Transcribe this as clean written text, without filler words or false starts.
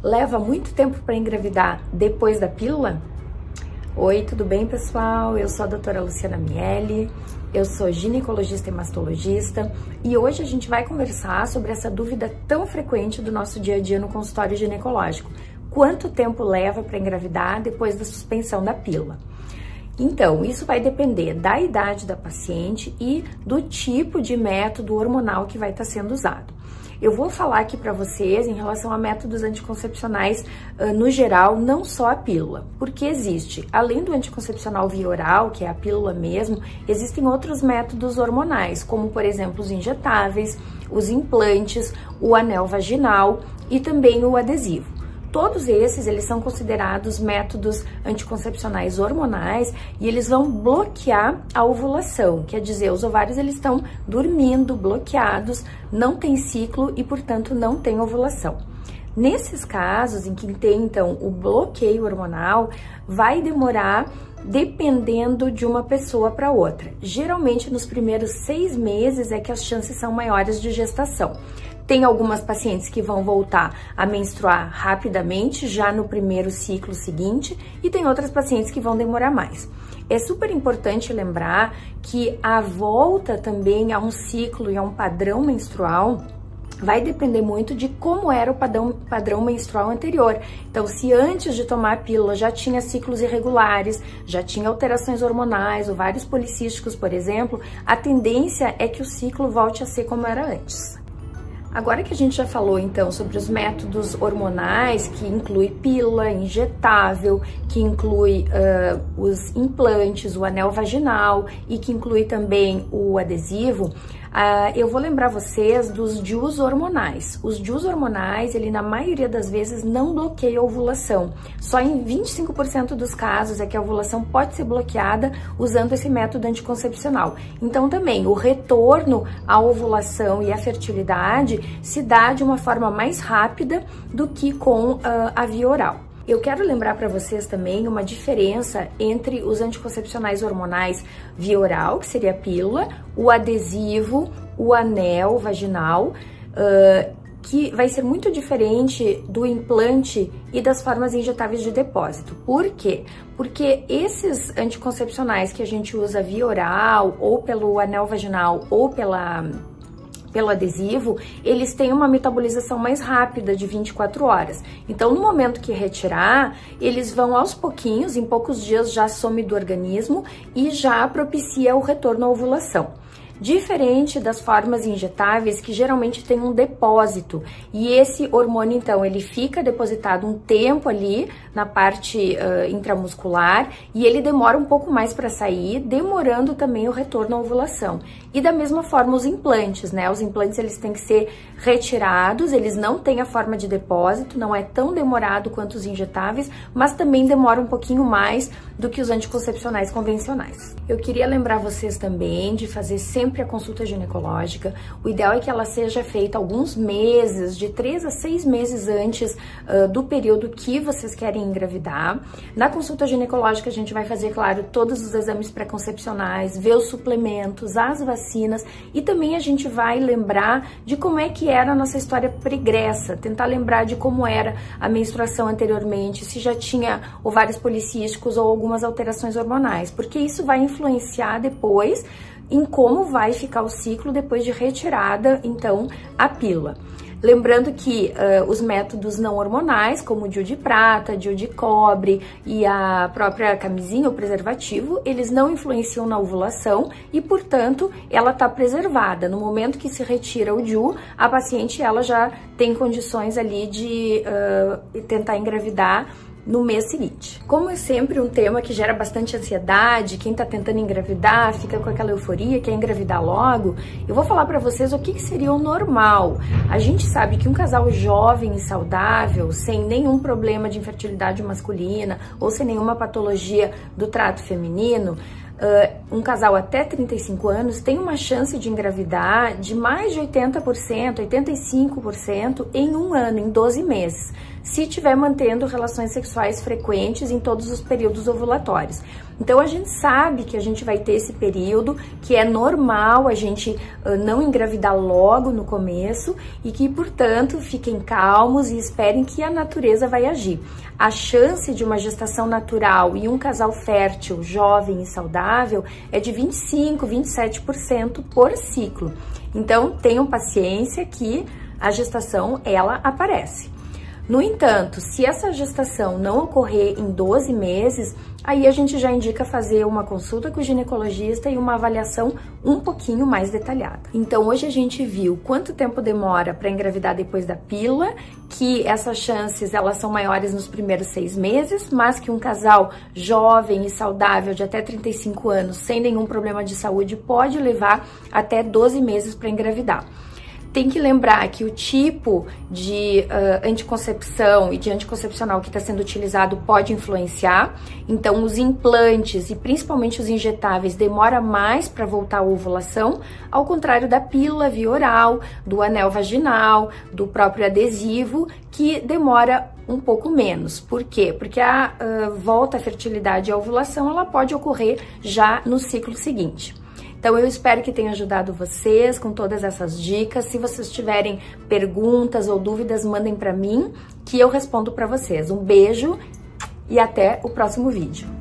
leva muito tempo para engravidar depois da pílula? Oi, tudo bem, pessoal? Eu sou a doutora Luciana Miele, eu sou ginecologista e mastologista e hoje a gente vai conversar sobre essa dúvida tão frequente do nosso dia a dia no consultório ginecológico. Quanto tempo leva para engravidar depois da suspensão da pílula? Então, isso vai depender da idade da paciente e do tipo de método hormonal que vai estar sendo usado. Eu vou falar aqui para vocês em relação a métodos anticoncepcionais no geral, não só a pílula, porque existe, além do anticoncepcional via oral, que é a pílula mesmo, existem outros métodos hormonais, como por exemplo os injetáveis, os implantes, o anel vaginal e também o adesivo. Todos esses, eles são considerados métodos anticoncepcionais hormonais e eles vão bloquear a ovulação, quer dizer, os ovários eles estão dormindo, bloqueados, não tem ciclo e, portanto, não tem ovulação. Nesses casos em que tem, então, o bloqueio hormonal, vai demorar dependendo de uma pessoa para outra. Geralmente, nos primeiros 6 meses é que as chances são maiores de gestação. Tem algumas pacientes que vão voltar a menstruar rapidamente, já no primeiro ciclo seguinte, e tem outras pacientes que vão demorar mais. É super importante lembrar que a volta também a um ciclo e a um padrão menstrual vai depender muito de como era o padrão menstrual anterior. Então, se antes de tomar a pílula já tinha ciclos irregulares, já tinha alterações hormonais, ovários policísticos, por exemplo, a tendência é que o ciclo volte a ser como era antes. Agora que a gente já falou, então, sobre os métodos hormonais, que inclui pílula, injetável, que inclui os implantes, o anel vaginal e que inclui também o adesivo, eu vou lembrar vocês dos DIUs hormonais. Os DIUs hormonais, ele na maioria das vezes não bloqueia a ovulação. Só em 25% dos casos é que a ovulação pode ser bloqueada usando esse método anticoncepcional. Então também o retorno à ovulação e à fertilidade se dá de uma forma mais rápida do que com a via oral. Eu quero lembrar para vocês também uma diferença entre os anticoncepcionais hormonais via oral, que seria a pílula, o adesivo, o anel vaginal, que vai ser muito diferente do implante e das formas injetáveis de depósito. Por quê? Porque esses anticoncepcionais que a gente usa via oral, ou pelo anel vaginal, ou pelo adesivo, eles têm uma metabolização mais rápida de 24 horas. Então, no momento que retirar, eles vão aos pouquinhos, em poucos dias já some do organismo e já propicia o retorno à ovulação. Diferente das formas injetáveis, que geralmente tem um depósito, e esse hormônio, então, ele fica depositado um tempo ali na parte intramuscular e ele demora um pouco mais para sair, demorando também o retorno à ovulação. E da mesma forma os implantes, né? Os implantes, eles têm que ser retirados, eles não têm a forma de depósito, não é tão demorado quanto os injetáveis, mas também demora um pouquinho mais do que os anticoncepcionais convencionais. Eu queria lembrar vocês também de fazer sempre a consulta ginecológica. O ideal é que ela seja feita alguns meses, de 3 a 6 meses antes do período que vocês querem engravidar. Na consulta ginecológica a gente vai fazer, claro, todos os exames pré-concepcionais, ver os suplementos, as vacinas e também a gente vai lembrar de como é que era a nossa história pregressa, tentar lembrar de como era a menstruação anteriormente, se já tinha ovários policísticos ou algumas alterações hormonais, porque isso vai influenciar depois em como vai ficar o ciclo depois de retirada, então, a pílula. Lembrando que os métodos não hormonais, como o DIU de prata, DIU de cobre e a própria camisinha ou preservativo, eles não influenciam na ovulação e, portanto, ela está preservada. No momento que se retira o DIU, a paciente ela já tem condições ali de tentar engravidar no mês seguinte. Como é sempre um tema que gera bastante ansiedade, quem tá tentando engravidar fica com aquela euforia, quer engravidar logo, eu vou falar pra vocês o que seria o normal. A gente sabe que um casal jovem e saudável, sem nenhum problema de infertilidade masculina ou sem nenhuma patologia do trato feminino, um casal até 35 anos tem uma chance de engravidar de mais de 80%, 85% em um ano, em 12 meses. se tiver mantendo relações sexuais frequentes em todos os períodos ovulatórios. Então a gente sabe que a gente vai ter esse período, que é normal a gente não engravidar logo no começo e que, portanto, fiquem calmos e esperem que a natureza vai agir. A chance de uma gestação natural e um casal fértil, jovem e saudável é de 25, 27% por ciclo. Então tenham paciência que a gestação, ela aparece. No entanto, se essa gestação não ocorrer em 12 meses, aí a gente já indica fazer uma consulta com o ginecologista e uma avaliação um pouquinho mais detalhada. Então, hoje a gente viu quanto tempo demora para engravidar depois da pílula, que essas chances elas são maiores nos primeiros 6 meses, mas que um casal jovem e saudável de até 35 anos, sem nenhum problema de saúde, pode levar até 12 meses para engravidar. Tem que lembrar que o tipo de anticoncepção e de anticoncepcional que está sendo utilizado pode influenciar. Então, os implantes e principalmente os injetáveis demora mais para voltar à ovulação, ao contrário da pílula via oral, do anel vaginal, do próprio adesivo, que demora um pouco menos. Por quê? Porque a volta à fertilidade e à ovulação ela pode ocorrer já no ciclo seguinte. Então, eu espero que tenha ajudado vocês com todas essas dicas. Se vocês tiverem perguntas ou dúvidas, mandem para mim, que eu respondo para vocês. Um beijo e até o próximo vídeo.